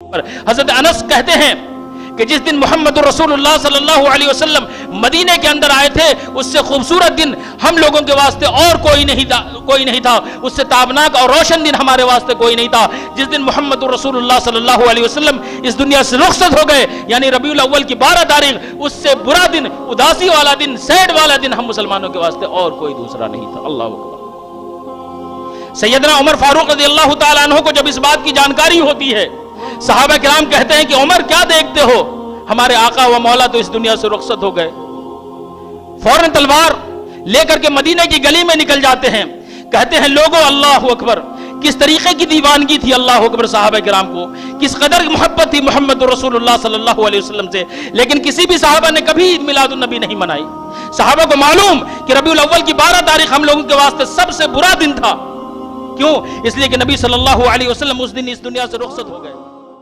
हजरत अनस कहते हैं कि जिस दिन मोहम्मद रसूलुल्लाह सल्लल्लाहु अलैहि वसल्लम मदीने के अंदर आए थे, उससे खूबसूरत दिन हम लोगों के वास्ते और कोई नहीं था, उससे ताबनाक और रोशन दिन हमारे वास्ते कोई नहीं था। जिस दिन मोहम्मद रसूलुल्लाह सल्लल्लाहु अलैहि वसल्लम इस दुनिया से रुखसत हो गए, यानी रबीउल अव्वल की 12 तारीख, उससे बुरा दिन, उदासी वाला दिन, सैड वाला दिन हम मुसलमानों के वास्ते और कोई दूसरा नहीं था। अल्लाह अकबर। सैयदना उमर फारूक रज़ियल्लाहु ताला अन्हु को जब इस बात की जानकारी होती है, सहाबा किराम कहते हैं कि उमर क्या देखते हो, हमारे आका व मौला तो इस दुनिया से रुखसत हो गए। फौरन तलवार लेकर के मदीने की गली में निकल जाते हैं। कहते हैं लोगों अल्लाह अकबर, किस तरीके की दीवानगी थी अल्लाह अकबर सहाबा किराम को, किस कदर मोहब्बत थी मोहम्मद रसूलुल्लाह सल्लल्लाहु अलैहि वसल्लम से। लेकिन किसी भी सहाबा ने कभी ईद मिलादुन नबी नहीं मनाई। सहाबा को मालूम कि रबीउल अव्वल की 12 तारीख हम लोगों के वास्ते सबसे बुरा दिन था। क्यों? इसलिए कि नबी सल्लल्लाहु अलैहि वसल्लम उस दिन इस दुनिया से रुखसत हो गए।